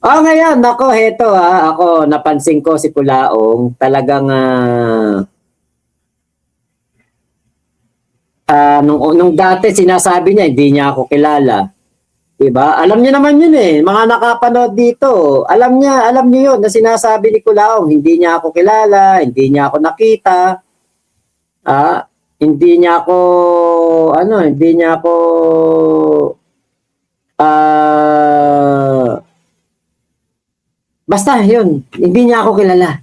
Ngayon, nako, heto ako, napansin ko si Kulaong, talagang, nung dati sinasabi niya, hindi niya ako kilala. Diba? Alam niya naman yun eh, mga nakapanood dito. Alam niyo yun na sinasabi ni Kulaong, hindi niya ako kilala, hindi niya ako nakita. Hindi niya ako, hindi niya ako, basta yun, hindi niya ako kilala.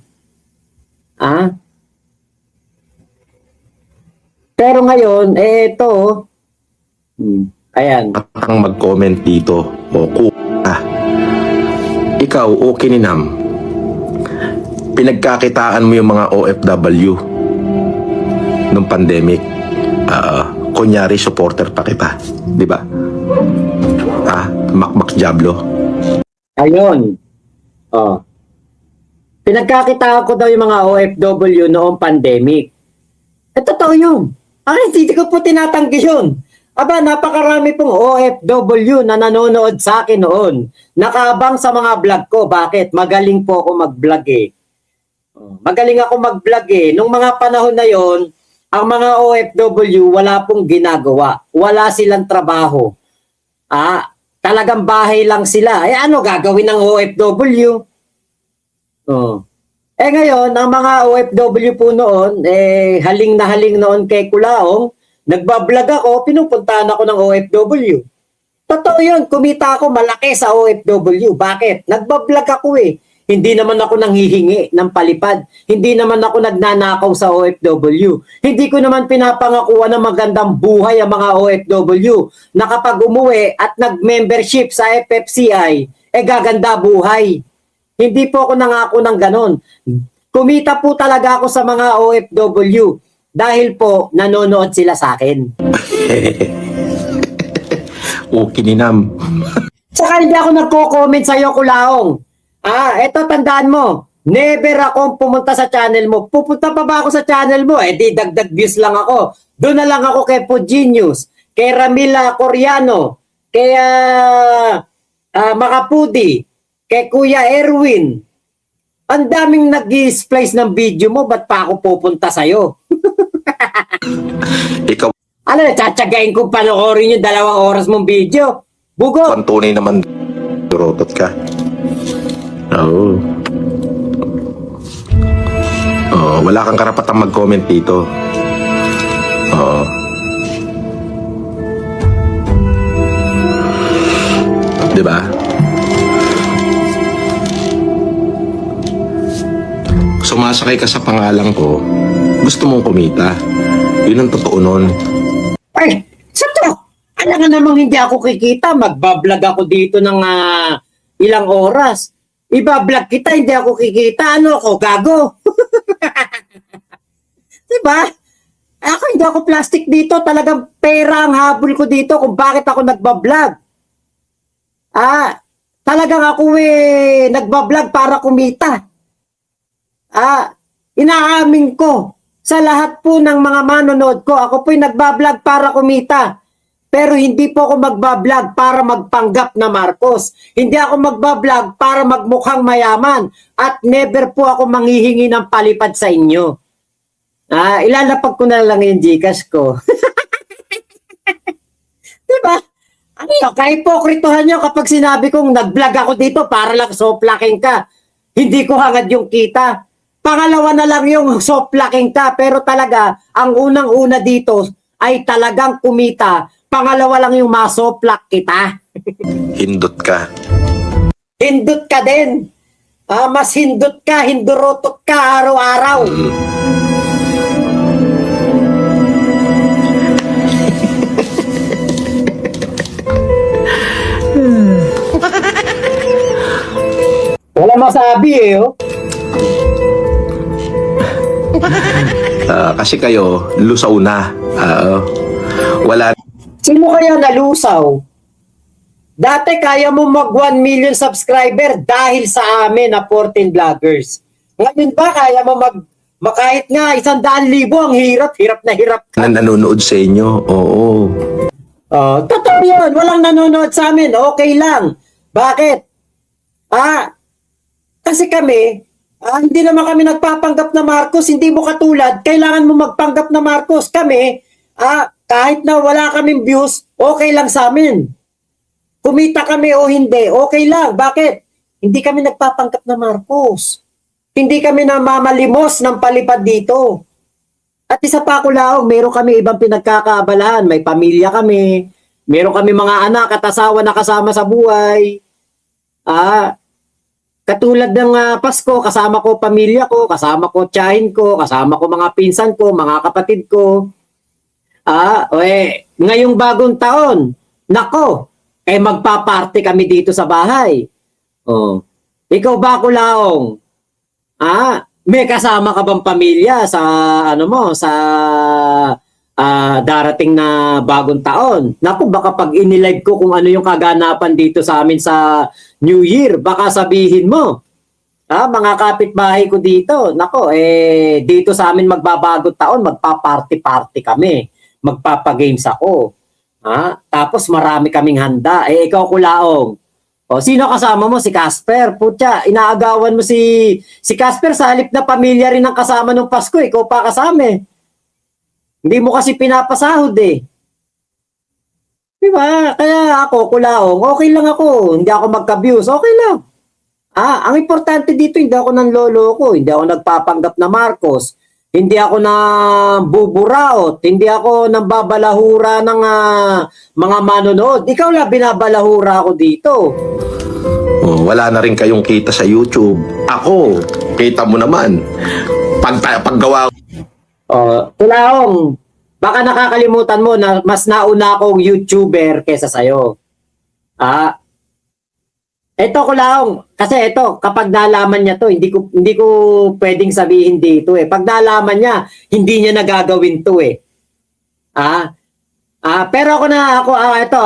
Pero ngayon, ito, ayan. Ang mag-comment dito, ikaw, okay ni Nam, pinagkakitaan mo yung mga OFW nung pandemic. Kunyari, supporter pa kita. Di ba? Makmak Diablo. Ayun. Pinagkakitaan ko daw yung mga OFW noong pandemic. Totoo yun. Hindi ko po tinatanggi yun. Napakarami pong OFW na nanonood sa akin noon. Nakaabang sa mga vlog ko. Bakit? Magaling po ako mag-vlog eh. Magaling ako mag-vlog eh. Nung mga panahon na yon, ang mga OFW wala pong ginagawa. Wala silang trabaho. Talagang bahay lang sila. Ano gagawin ng OFW? Ngayon, ang mga OFW po noon, haling na haling noon kay Kulaong, nagbablog ako, pinupuntahan ako ng OFW. Totoo yun, kumita ako malaki sa OFW. Bakit? Nagbablog ako eh. Hindi naman ako nanghihingi ng palipad. Hindi naman ako nagnanakaw sa OFW. Hindi ko naman pinapangakuan ng magandang buhay ang mga OFW na kapag umuwi at nag-membership sa FFCI, gaganda buhay. Hindi po ako nangako ng ganon. Kumita po talaga ako sa mga OFW dahil po nanonood sila sa akin. Okay ni Nam. Saka hindi ako nagko-comment sa iyo, Kulaong. Eto tandaan mo, never akong pumunta sa channel mo. Pupunta pa ba ako sa channel mo? Di dagdag views lang ako. Doon na lang ako kay Pugenius, kay Ramila Coriano, kay Makapudi, kay Kuya Erwin. Ang daming nag-i-splice ng video mo, ba't pa ako pupunta sa'yo? Ikaw, Tsatsagain kong panoorin yung 2 oras mong video. Bugo! ang tunay naman, rotot ka. Wala kang karapatang mag-comment dito. Diba? Sumasakay ka sa pangalan ko, gusto mong kumita. Yun ang totoo nun. Sato! Alam nga namang hindi ako kikita. Magbablog ako dito ng ilang oras. Iba-vlog kita, hindi ako kikita. Ano ako, gago? Diba? Hindi ako plastic dito. Talagang pera ang habol ko dito kung bakit ako nagbablog. Talagang ako nagbablog para kumita. Inaamin ko sa lahat po ng mga manonood ko, ako po'y nagbablog para kumita. Pero hindi po ako magbablog para magpanggap na Marcos. Hindi ako magbablog para magmukhang mayaman. At never po ako manghihingi ng palipad sa inyo. Ilalapag ko na lang yung Gcash ko. Diba? Kahipokritohan nyo kapag sinabi kong nag-vlog ako dito para lang soplaking ka. Hindi ko hangad yung kita. Pangalawa na lang yung soplaking ka. Pero talaga, ang unang-una dito ay talagang kumita. Pangalawa lang yung masoplak kita. Hindot ka. Hindot ka din. Mas hindot ka, hindurotot ka araw-araw. Wala masabi Kasi kayo, lusaw na. Wala. Sino kaya nalusaw? Dati kaya mo mag 1 million subscriber dahil sa amin na 14 vloggers. Ngayon ba kaya mo kahit nga 100,000 ang hirap na hirap ka. Na nanonood sa inyo, oo. Totoo yun. Walang nanonood sa amin. Okay lang. Bakit? Kasi kami, hindi naman kami nagpapanggap na Marcos, hindi mo katulad, kailangan mo magpanggap na Marcos. Kami, kahit na wala kaming views, okay lang sa amin. Kumita kami o hindi, okay lang. Bakit? Hindi kami nagpapanggap na Marcos. Hindi kami namamalimos ng palipad dito. At isa pa Kulaong, meron kami ibang pinagkakaabalahan. May pamilya kami, meron kami mga anak at asawa na kasama sa buhay. Katulad ng Pasko, kasama ko pamilya ko, kasama ko tiyahin ko, kasama ko mga pinsan ko, mga kapatid ko. Ngayong bagong taon, nako, magpa-party kami dito sa bahay. Ikaw ba Kulaong? May kasama ka bang pamilya sa darating na bagong taon? Naku, baka pag inilive ko kung ano yung kaganapan dito sa amin sa New Year, baka sabihin mo, mga kapitbahay ko dito, nako, dito sa amin magbabagong taon, magpa-party-party kami, magpapa-games ako. Tapos marami kaming handa. Ikaw Kulaong, sino kasama mo? Si Casper. Putya, inaagawan mo si Casper sa halip na pamilya rin ang kasama ng Pasko. Ikaw pa kasama. Hindi mo kasi pinapasahod Diba? Kaya ako, Kulaong, okay lang ako. Hindi ako magka-views. Okay lang. Ang importante dito, hindi ako ng lolo ko. Hindi ako nagpapanggap na Marcos. Hindi ako na buburaot. Hindi ako nang babalahura ng mga manonood. Ikaw lang binabalahura ako dito. Wala na rin kayong kita sa YouTube. Ako, kita mo naman. Paggawa Kulaong, baka nakakalimutan mo na mas nauna akong YouTuber kesa sa'yo. Ito Kulaong, kasi ito, kapag nalaman niya to, hindi ko pwedeng sabihin dito Pag nalaman niya, hindi niya nagagawin to pero ito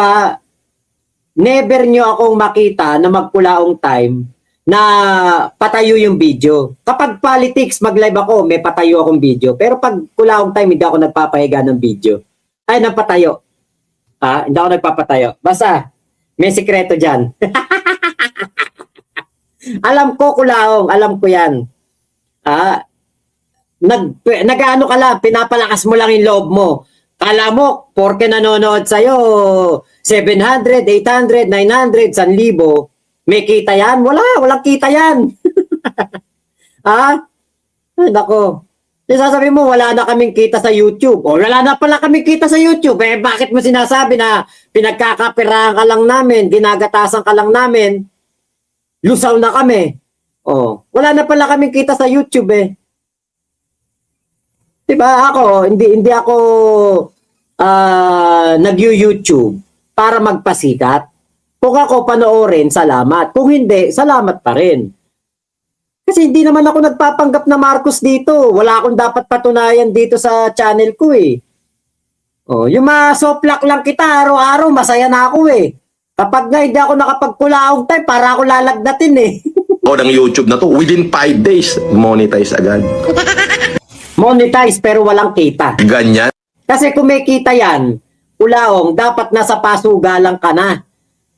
never niyo akong makita na magkulaong time na patayo yung video. Kapag politics, mag-live ako, may patayo akong video. Pero pag kulaong time, hindi ako nagpapahiga ng video. Ng patayo. Hindi ako nagpapatayo. Basta, may sikreto dyan. Alam ko Kulaong, alam ko yan. Nag-ano ka lang, pinapalakas mo lang yung loob mo. Kala mo, porke nanonood sa'yo, 700, 800, 900, 1,000, may kita yan? Walang kita yan. Nako. Sasabihin mo, wala na kaming kita sa YouTube. Wala na pala kaming kita sa YouTube. Bakit mo sinasabi na pinagkakapirahan ka lang namin, ginagatasan ka lang namin, lusaw na kami. Wala na pala kaming kita sa YouTube Diba ako, hindi ako nag-YouTube para magpasikat. Kung ako panoorin, salamat. Kung hindi, salamat pa rin. Kasi hindi naman ako nagpapanggap na Marcos dito. Wala akong dapat patunayan dito sa channel ko yung mga soplak lang kita, araw-araw, masaya na ako Kapag nga hindi ako nakapagkulaong time, para ako lalagnatin O ng YouTube na to, within 5 days, monetize agad. Monetize pero walang kita. Ganyan. Kasi kung may kita yan, Kulaong, dapat nasa pasugalan ka na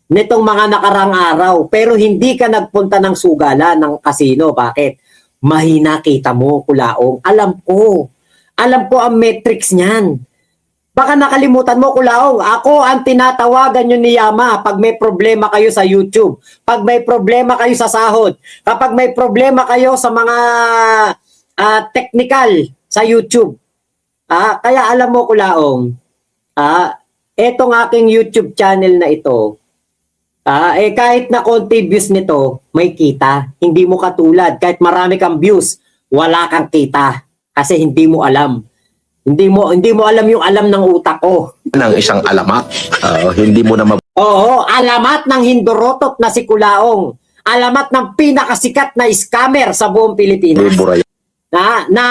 nitong mga nakarang araw. Pero hindi ka nagpunta ng sugalan ng kasino. Bakit? Mahina kita mo, Kulaong. Alam ko ang metrics niyan. Baka nakalimutan mo, Kulaong, ako ang tinatawagan nyo ni Yama pag may problema kayo sa YouTube, pag may problema kayo sa sahod, kapag may problema kayo sa mga technical sa YouTube. Kaya alam mo, Kulaong, etong aking YouTube channel na ito, kahit na konti views nito, may kita. Hindi mo katulad. Kahit marami kang views, wala kang kita. Kasi hindi mo alam. Hindi mo alam yung alam ng utak ko. Ng isang alamat. Hindi mo na Oo, alamat ng hindorotot na si Kulaong. Alamat ng pinakasikat na scammer sa buong Pilipinas. Na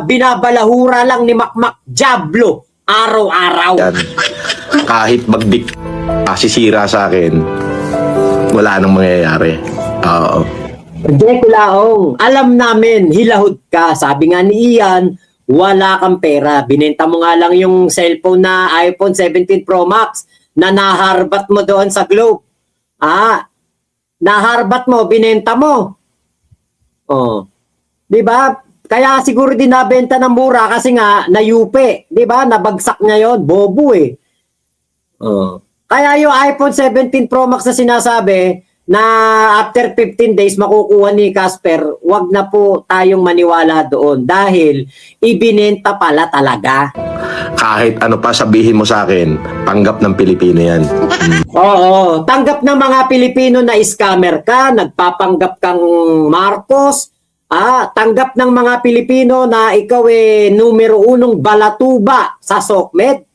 binabalahura lang ni Makmak Diablo araw-araw. Yan. Kahit sisira sa akin, wala nang mangyayari. Hindi, Kulaong. Alam namin, hilahod ka. Sabi nga ni Ian, wala kang pera. Binenta mo nga lang yung cellphone na iPhone 17 Pro Max na naharbat mo doon sa Globe. naharbat mo, binenta mo. Oh. 'Di ba? Kaya siguro din nabenta ng mura kasi nga nayupe, 'di ba? Nabagsak niya 'yon, bobo eh. Oh. Kaya yung iPhone 17 Pro Max na sinasabi na after 15 days makukuha ni Casper, wag na po tayong maniwala doon dahil ibinenta pala talaga. Kahit ano pa sabihin mo sa akin, panggap ng Pilipino yan. Oo, tanggap ng mga Pilipino na scammer ka, nagpapanggap kang Marcos, tanggap ng mga Pilipino na ikaw numero unong balatuba sa SOCMED,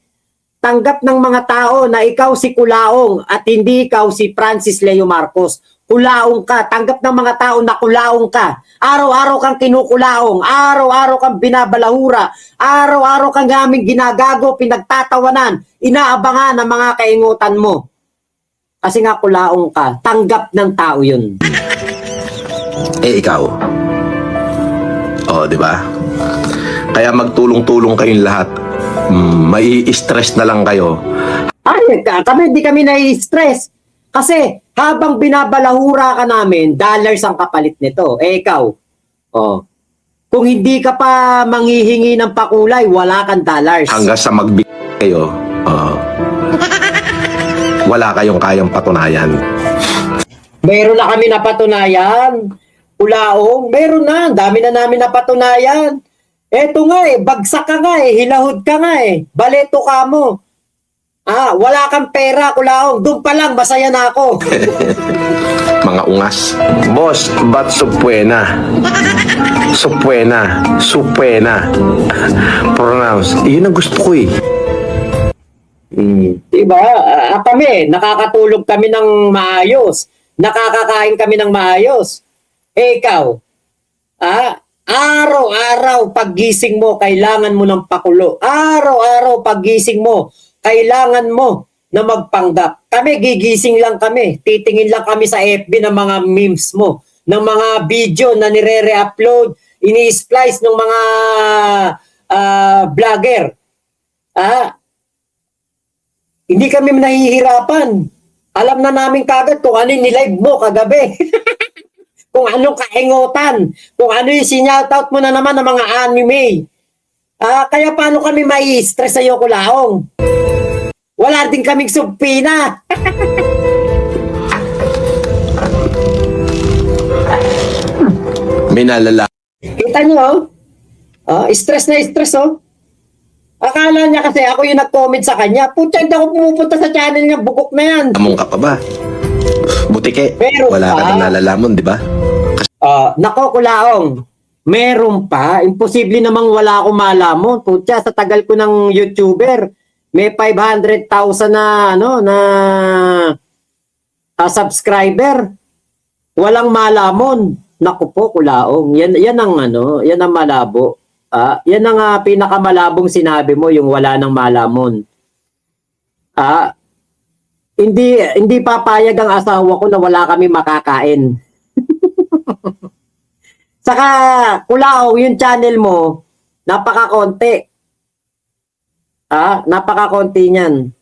tanggap ng mga tao na ikaw si Kulaong at hindi ikaw si Francis Leo Marcos. Kulaong ka, tanggap ng mga tao na kulaong ka. Araw-araw kang kinukulaong, araw-araw kang binabalahura, araw-araw kang gaming ginagago, pinagtatawanan, inaabangan ng mga kaingutan mo. Kasi nga kulaong ka, tanggap ng tao yun. Eh ikaw. Oh, di ba? Kaya magtulong-tulong kayong lahat. May stress na lang kayo. Ay, hindi kami nai-stress. Kasi habang binabalahura ka namin, dollars ang kapalit nito. Eh ikaw, kung hindi ka pa manghihingi ng pakulay, wala kang dollars. Hanggang sa magbigay kayo, wala kayong kayang patunayan. Meron na kami napatunayan. Kulaong, meron na. Dami na namin napatunayan. Eto nga bagsak ka nga hilahod ka nga baleto ka mo. Wala kang pera, Kulaong. Doon pa lang, masaya na ako. Mga ungas. Boss, ba't supwena? Supwena. Supwena. Pronounce. Yun ang gusto ko eh. Diba? Kami, nakakatulog kami ng maayos. Nakakakain kami ng maayos. Eh, ikaw, araw-araw paggising mo, kailangan mo ng pakulo. Araw-araw paggising mo, kailangan mo na magpanggap. Kami, gigising lang kami. Titingin lang kami sa FB ng mga memes mo, ng mga video na nire-re-upload, ini-splice ng mga vlogger. Hindi kami nahihirapan. Alam na namin kagad kung ano yung nilive mo kagabi. Kung anong kaingutan. Kung ano yung sinyatout mo na naman ng mga anime. Kaya paano kami mai-stress sa'yo, Kulaong? Wala din kaming subpina. May nalala. Kita nyo, stress na stress, Akala niya kasi ako yung nag-comment sa kanya. Putya, hindi ako pumupunta sa channel niya. Bugok na yan. Among ka pa ba? Butike. Meron Wala ka pa. din nalalamon, di ba? Nako, Kulaong. Meron pa. Imposible namang wala akong malamon. Putya, sa tagal ko ng YouTuber, may 500,000 na subscriber. Walang malamon. Naku po, Kulaong. Yan ang malabo. Yan ang pinakamalabong sinabi mo, yung wala ng malamon. Hindi papayag ang asawa ko na wala kami makakain. Saka, Kulaong, yung channel mo, napakakonti. Napakakonti niyan.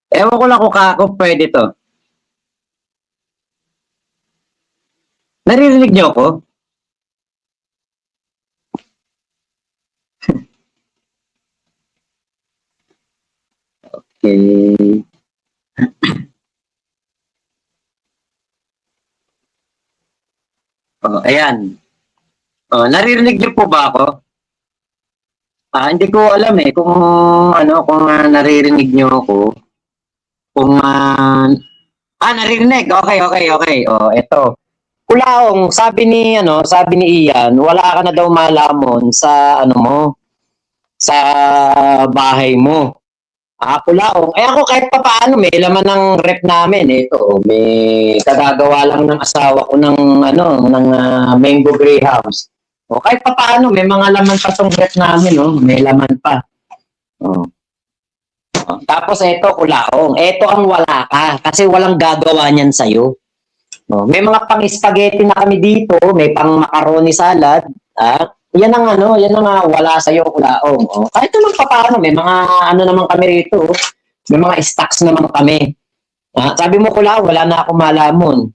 Ewan ko lang kung pwede to. Naririnig niyo ako? Okay. Ayan. Naririnig niyo po ba ako? Hindi ko alam kung naririnig niyo ako. Kung naririnig. Okay. Ito. Kulaong, sabi ni Ian, wala ka na daw malamon sa sa bahay mo. Kulaong. Ako kahit pa paano, may laman ng rep namin. Ito, may kagagawa lang ng asawa ko ng, mango greyhounds. Kahit pa paano, may mga laman pa tong rep namin, may laman pa. Oh. Tapos ito, kulaong. Ito ang wala ka, kasi walang gagawa niyan sa'yo. May mga pang-spaghetti na kami dito, may pang-macaroni salad, yan ang wala sa iyo kulaong. Kahit anong papaano, may mga naman kami rito. May mga stocks naman kami. Sabi mo kulaong, wala na akong malamon.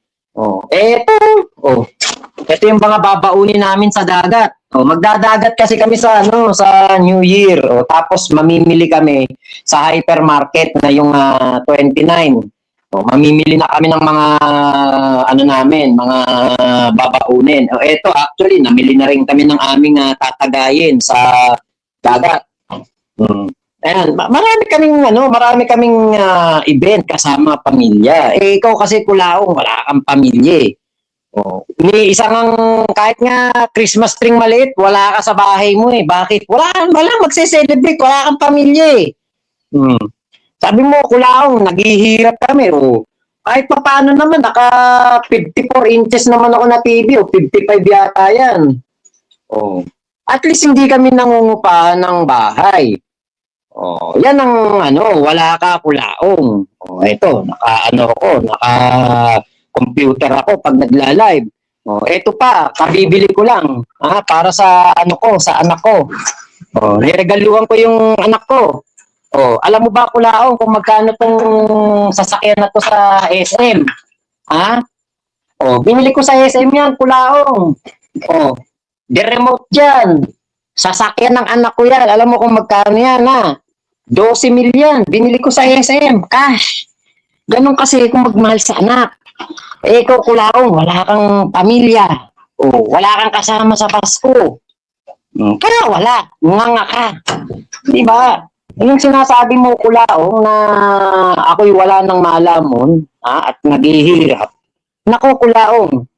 Ito yung mga babaunin namin sa dagat. Magdadagat kasi kami sa New Year. Tapos mamimili kami sa hypermarket na yung 29. Mamimili na kami ng mga mga babaunin. Ito actually, namili na rin kami ng aming tatagayin sa dagat. Ayan, marami kaming event kasama pamilya. Ikaw kasi kulaong, wala kang pamilya. Ni isang kahit nga Christmas tree maliit, wala ka sa bahay mo eh. Bakit? Wala magse-celebrate, wala kang pamilya eh. Sabi mo, kulaong, naghihirap kami. Kahit pa paano naman, naka 54 inches naman ako na TV. 55 yata yan. At least hindi kami nangungupahan ng bahay. Yan ang wala ka kulaong. Ito, naka-computer ako pag nagla-live. Ito pa, kabibili ko lang. Para sa sa anak ko. Niregaluhan ko yung anak ko. Alam mo ba kulaong kung magkano tong sasakyan na to sa SM? Binili ko sa SM yan, kulaong. The remote dyan. Sasakyan ng anak ko yan. Alam mo kung magkano yan, 12 million. Binili ko sa SM, cash. Ganun kasi kung magmahal sa anak. Ikaw kulaong, wala kang pamilya. Wala kang kasama sa Pasko. Kaya wala. Nganga ka. Diba? Yung sinasabi mo kulaong na ako'y wala ng malamon at naghihirap. Nako kulaong,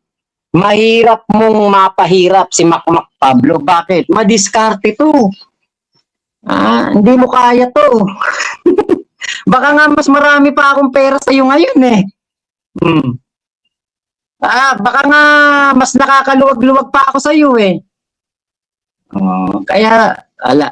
mahirap mong mapahirap si Makmak Pablo. Bakit? Madiskarte to. Hindi mo kaya to. Baka nga mas marami pa akong pera sa iyo ngayon eh. Baka nga mas nakakaluwag-luwag pa ako sa iyo eh. Kaya, ala.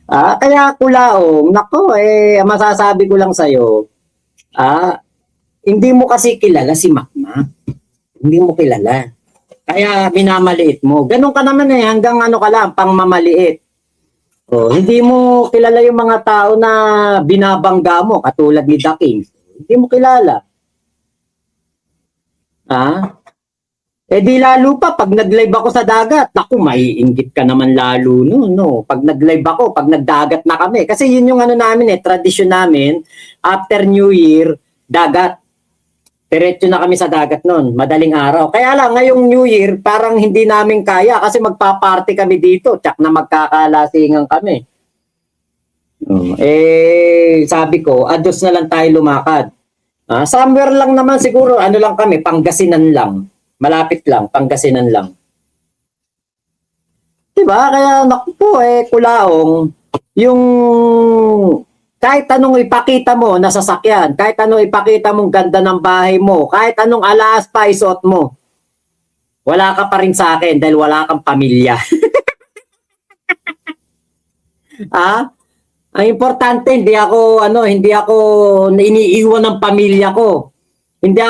Kaya kulaong, nako masasabi ko lang sa'yo, hindi mo kasi kilala si Makmak. Hindi mo kilala. Kaya minamaliit mo. Ganun ka naman hanggang ka lang, pang mamaliit. Hindi mo kilala yung mga tao na binabangga mo, katulad ni Daking. Hindi mo kilala. Di lalo pa, pag nag-live ako sa dagat, naku, maiinggit ka naman lalo no. Pag nag-live ako, pag nagdagat na kami. Kasi yun yung namin tradisyon namin, after New Year, dagat. Diretso na kami sa dagat nun, madaling araw. Kaya lang, ngayong New Year, parang hindi namin kaya kasi magpa-party kami dito, tsak na magkakalasingan kami. Sabi ko, ados na lang tayo lumakad. Somewhere lang naman siguro, lang kami, Pangasinan lang. Malapit lang, Pangasinan lang. Diba? Kaya naku po kulaong, yung kahit anong ipakita mo na sasakyan, kahit anong ipakita mong ganda ng bahay mo, kahit anong alas pa isuot mo, wala ka pa rin sa akin dahil wala kang pamilya. Ang importante, hindi ako iniiwan ng pamilya ko. Hindi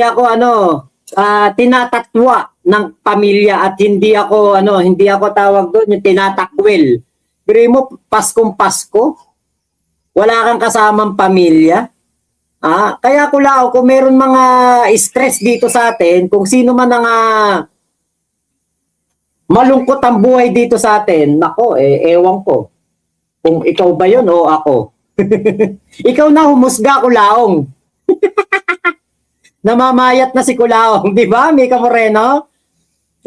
ako tinatatwa ng pamilya at hindi ako tawag doon yung tinatakwil. Pero mo Paskong Pasko, wala kang kasamang pamilya. Kaya kulao kung meron mga stress dito sa atin, kung sino man ang malungkot ang buhay dito sa atin, nako, ewan ko. Kung ikaw ba yun o ako. Ikaw na humusga, kulaong. Namamayat na si kulaong, di ba, Mika Moreno?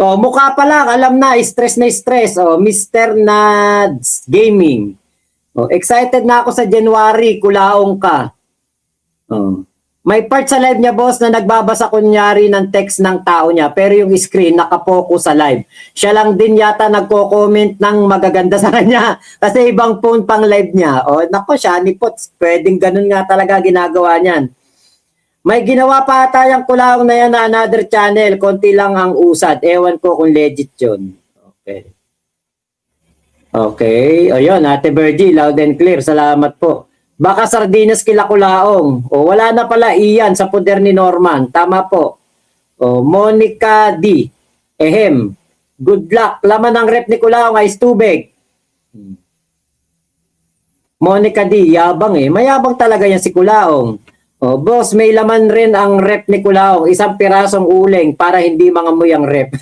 Mukha pa lang, alam na stress. Mr. Nads Gaming. Excited na ako sa January, kulaong ka. May part sa live niya, boss, na nagbabasa kunyari ng text ng tao niya, pero yung screen nakapokus sa live. Siya lang din yata nagko-comment ng magaganda sa kanya kasi ibang phone pang live niya. O, nako, Shani Pots, pwedeng ganun nga talaga ginagawa niyan. May ginawa pa tayong kulaong na yan na another channel, konti lang ang usad. Ewan ko kung legit yun. Okay. Okay, ayun, Ate Virgie, loud and clear. Salamat po. Baka sardinas kila kulaong. O, wala na pala iyan sa poder ni Norman. Tama po. O, Monica D. Ehem. Good luck. Laman ng rep ni kulaong ay tubig. Monica D. Yabang eh. Mayabang talaga yan si kulaong. O, boss, may laman rin ang rep ni kulaong. Isang pirasong uling para hindi mangamoy ang rep.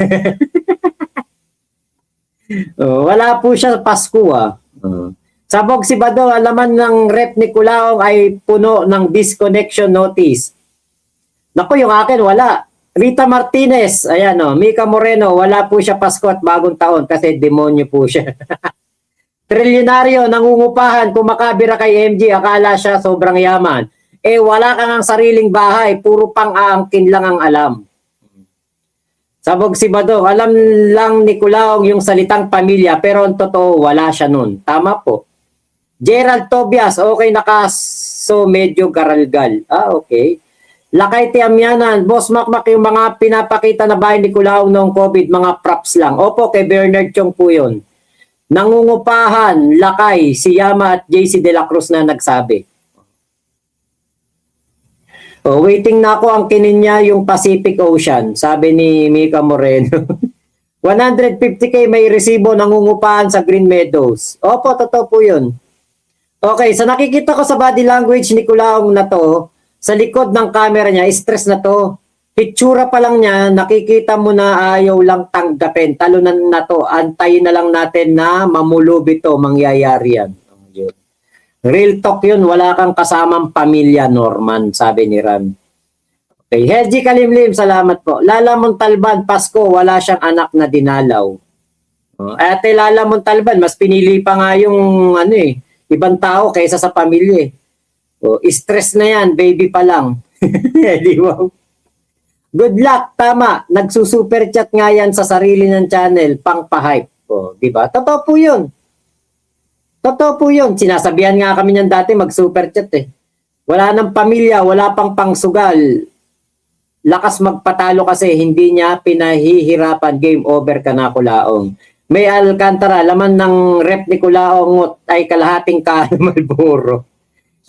O, wala po siya Pasko ah. O. Sabog si Bado, alaman ng rep ni Kulaong ay puno ng disconnection notice. Naku, yung akin wala. Rita Martinez, ayan o. Mika Moreno, wala po siya Pasko at bagong taon kasi demonyo po siya. Trilyonaryo, nangungupahan, kumakabira kay MG, akala siya sobrang yaman. Eh, wala kang ang sariling bahay, puro pang-aangkin lang ang alam. Sabog si Bado, alam lang ni Kulaong yung salitang pamilya, pero ang totoo, wala siya nun. Tama po. Gerald Tobias, okay nakaso medyo garalgal. Ah, okay. Lakay Tiamyanan, Boss Makmak, yung mga pinapakita na bahay ni Kulaong noong COVID, mga props lang. Opo, kay Bernard Chong po yun. Nangungupahan, Lakay, si Yama at JC De La Cruz na nagsabi. Oh, waiting na ako ang kinin niya yung Pacific Ocean, sabi ni Mika Moreno. 150k may resibo nangungupahan sa Green Meadows. Opo, totoo po yun. Okay, sa nakikita ko sa body language ni Kulaong na to, sa likod ng camera niya, stress na to. Pitsura pa lang niya, nakikita mo na ayaw lang tanggapin. Talunan na to, antayin na lang natin na mamulubi to, mangyayari yan. Real talk yun, wala kang kasamang pamilya, Norman, sabi ni Ram. Okay, Helgi Kalimlim, salamat po. Lala Montalban, Pasko, wala siyang anak na dinalaw. Ate Lala Montalban, mas pinili pa nga yung ibang tao kaysa sa pamilya. Stress na yan, baby pa lang. Wow. Good luck, tama. Nagsusuper chat nga yan sa sarili ng channel, pang pa-hype. Di ba? Totoo po yun. Totoo po yun. Sinasabihan nga kami niyan dati mag-super chat eh. Wala nang pamilya, wala pang pangsugal. Lakas magpatalo kasi hindi niya pinahihirapan, game over ka na Kulaong. May Alcantara, laman ng rep ni Kulaong ay kalahating kaano Malboro.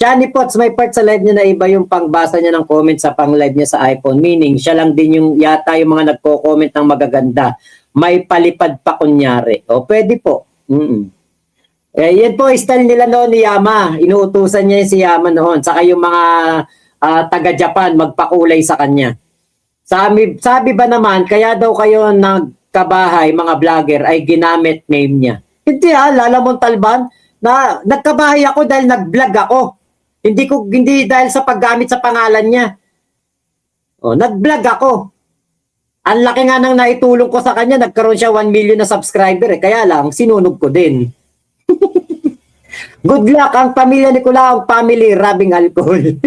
Shani Potts, may part sa live niya na iba yung pangbasa niya ng comment sa pang-live niya sa iPhone. Meaning, siya lang din yung yata yung mga nagko-comment ng magaganda. May palipad pa kunyari. O, pwede po. Yan po, style nila noon ni Yama. Inuutusan niya si Yama noon. Saka yung mga taga-Japan magpakulay sa kanya. Sabi ba naman, kaya daw kayo nagkabahay, mga vlogger, ay ginamit name niya. Hindi Lala Montalban, na nagkabahay ako dahil nag-vlog ako. Hindi dahil sa paggamit sa pangalan niya. Nag-vlog ako. Ang laki nga nang naitulong ko sa kanya, nagkaroon siya 1 million na subscriber. Kaya lang, sinunog ko din. Good luck ang pamilya ni Kulaong, family, rabing alcohol.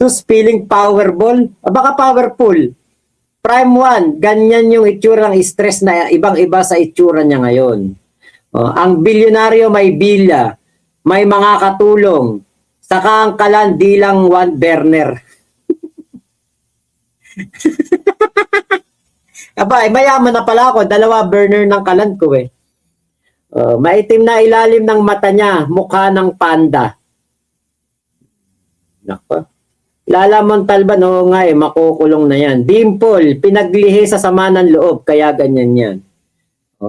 So, spilling Powerball? Baka powerful. Prime 1, ganyan yung itsura ng stress na ibang-iba sa itsura niya ngayon. Ang bilyonaryo may bilya, may mga katulong, saka ang kalan di lang one burner. Aba, mayaman na pala ako, 2 burner ng kalan ko eh. Maitim na ilalim ng mata niya, mukha ng panda. Nako. Lala Montalban, makukulong na yan. Dimple, pinaglihi sa sama ng loob, kaya ganyan yan.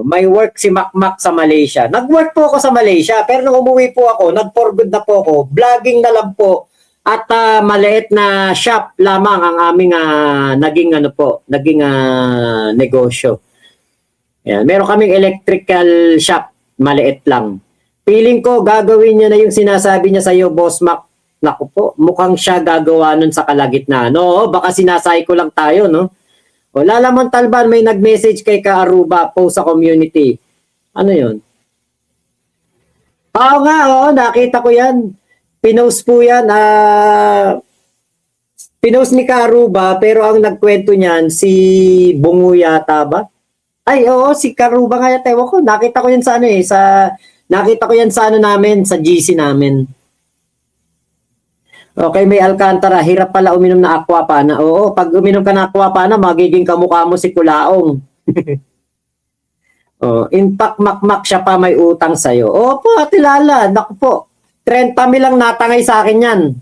May work si Makmak sa Malaysia. Nag-work po ako sa Malaysia, pero nung umuwi po ako, nag-for good na po ako, vlogging na lang po, at maliit na shop lamang ang aming naging negosyo. Ayan. Meron kaming electrical shop, maliit lang. Feeling ko, gagawin niya na yung sinasabi niya sa iyo, Boss Mac. Naku po, mukhang siya gagawa nun sa kalagitnaan. No, baka sinasay ko lang tayo, no? Lala Montalban, may nag-message kay Kaaruba, post sa community. Ano yun? Oo nga, nakita ko yan. Pinost po yan. Pinost ni Karuba, pero ang nagkwento niyan, si Bungo yata ba? Ay, oo, si Karuba nga yata. Ewan ko, nakita ko yan sa ano eh, nakita ko yan sa ano namin, sa GC namin. Okay, may Alcantara, hirap pala uminom na Aquapana. Oo, pag uminom ka na Aquapana, magiging kamukha mo si Kulaong. Oh, intact makmak siya pa may utang sa'yo. Opo, Ate Lala, naku po. 30 mil lang natangay sa akin yan.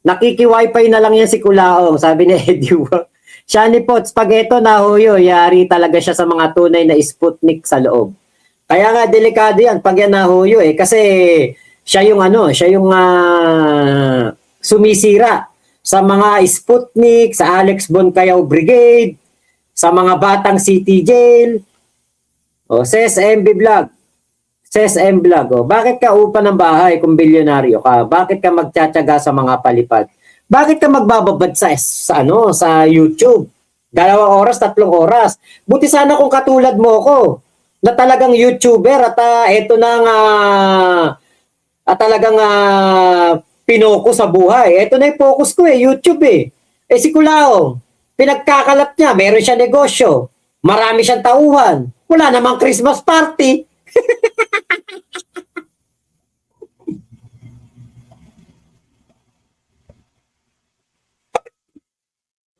Nakiki-wifi na lang yan si Kulaong, sabi ni Eddie. Shani Potts, pag ito nahuyo, yari talaga siya sa mga tunay na Sputnik sa loob. Kaya nga, delikado yan pag yan nahuyo eh. Kasi siya yung sumisira sa mga Sputnik, sa Alex Boncayaw Brigade, sa mga batang city jail. O, says MB Vlog. Says M Vlog, o, bakit ka upa ng bahay kung bilyonaryo ka? Bakit ka magtsatsaga sa mga palipad? Bakit ka magbababad sa YouTube? 2 oras, 3 oras. Buti sana kung katulad mo ko na talagang YouTuber at eto na nga at talagang pinoko sa buhay. Eto na yung focus ko eh, YouTube eh. Eh si Kulao, pinagkakalat niya, meron siya negosyo, marami siyang tauhan, wala namang Christmas party.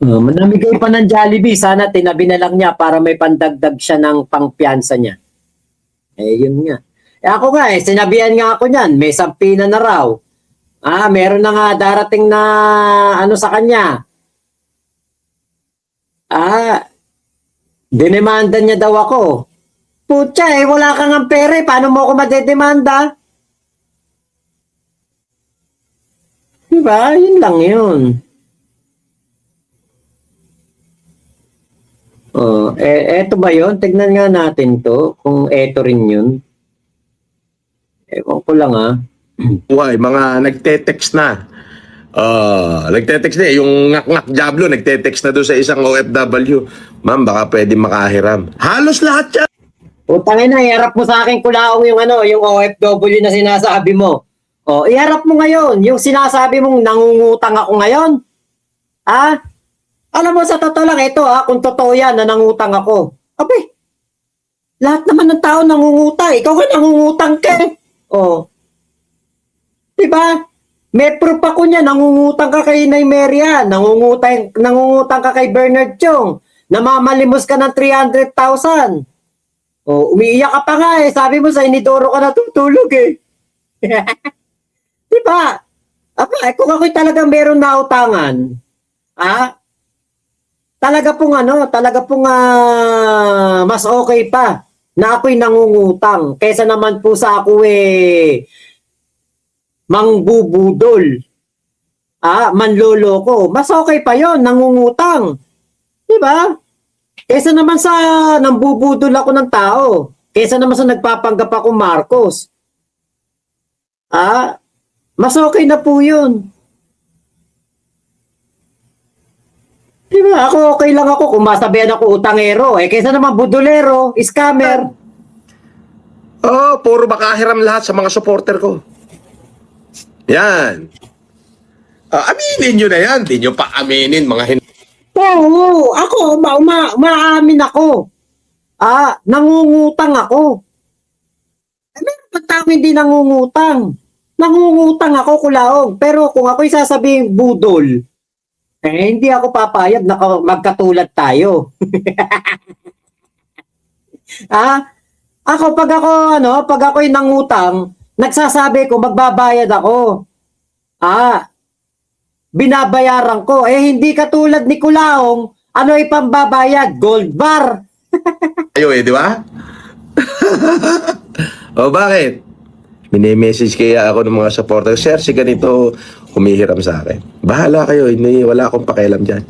Namigay pa ng Jollibee, sana tinabi na lang niya para may pandagdag siya ng pangpiyansa niya. Eh, yun nga. Eh ako nga sinabihan nga ako niyan, may sampina na raw. Meron na nga darating na ano sa kanya. Dinemanda niya daw ako. Putya wala kang ang pera paano mo ako madedemanda? Diba? Yun lang yun. Eto ba yun? Tignan nga natin to, kung eto rin yun. Ewan ko lang Buhay, mga nagte-text na. Nagte-text na yung ngak-ngak Diablo, nagte-text na doon sa isang OFW. Ma'am, baka pwede makahiram. Halos lahat yan. Utangin na, iharap mo sa akin Kulaong yung yung OFW na sinasabi mo. Iharap mo ngayon, yung sinasabi mong nangungutang ako ngayon. Alam mo, sa totoo lang, ito kung totoo yan na nangutang ako. Abe, lahat naman ng tao nangungutang. Ikaw ka nangungutang ka. Diba? May proof ako niya, nangungutang ka kay Nay Maria, nangungutang ka kay Bernard Chong, namamalimos ka ng 300,000. Umiiyak ka pa nga sabi mo sa inidoro ka natutulog Diba? Kung ako'y talagang meron na utangan, talaga pong mas okay pa na ako'y nangungutang kaysa naman po sa ako mangbubudol. Manloloko. Mas okay pa yon nangungutang. Diba? Kaysa naman sa nambubudol ako ng tao. Kaysa naman sa nagpapanggap ako Marcos. Mas okay na po yun. Diba? Ako okay lang ako kung masabihan ako utangero. Kaysa naman budolero, scammer. Puro makahiram lahat sa mga supporter ko. Yan. Aminin nyo na yan. Di nyo pa aminin mga Oo, ako, maamin ako. Nangungutang ako. Meron pa tao hindi nangungutang. Nangungutang ako, Kulaong. Pero kung ako'y sasabihin budol, hindi ako papayag na magkatulad tayo. Pag ako'y nangutang, nagsasabi ko magbabayad ako. Binabayaran ko. Hindi katulad ni Kulaong, ano ipambabayad? Gold bar. Ayo di ba? Bakit? Mini-message kaya ako ng mga supporter, Sir, si ganito humihiram sa akin. Bahala kayo, wala akong pakialam dyan.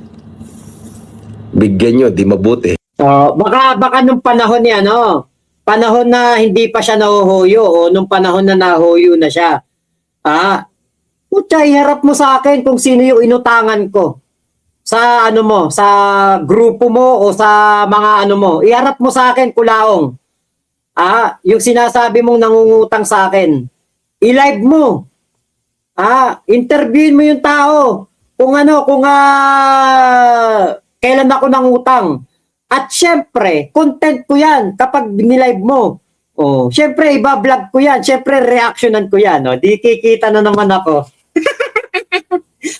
Bigyan nyo, di mabuti. Baka nung panahon niya, panahon na hindi pa siya nahuhuyo o nung panahon na nahuhuyo na siya. Putya, iharap mo sa akin kung sino yung inutangan ko. Sa sa grupo mo o sa mga mo. Iharap mo sa akin, Kulaong. Yung sinasabi mong nangungutang sa akin. I-live mo. Interviewin mo yung tao. kung kailan ako nangutang. At syempre, content ko yan kapag nilive mo. Oh, syempre, iba-vlog ko yan. Syempre, reactionan ko yan. Oh. Di kikita na naman ako.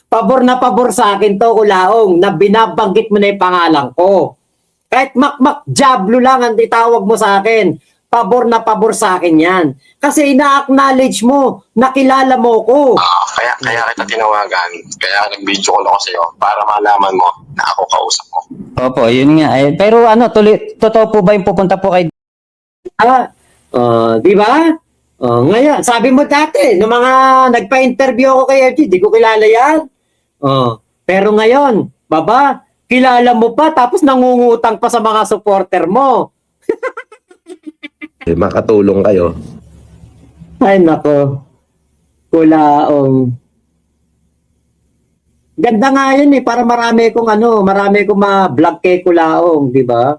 Pabor na pabor sa akin to, Kulaong, na binabanggit mo na yung pangalan ko. Kahit makmak jablo lang ang itawag mo sa akin. Pabor na pabor sa akin yan. Kasi ina-acknowledge mo, nakilala mo ko. Kaya kita tinawagan. Kaya nag-video call ako sa'yo para malaman mo na ako kausap mo. Opo, yun nga. Eh, pero totoo po ba yung pupunta po kay... Di ba? Ngayon, sabi mo dati, nung mga nagpa-interview ako kay FG, di ko kilala yan. Pero ngayon, baba, kilala mo pa, tapos nangungutang pa sa mga supporter mo. Makatulong kayo. Ay, nako. Kulaong. Ganda nga yun para marami kong ma-vlog kay Kulaong, di ba?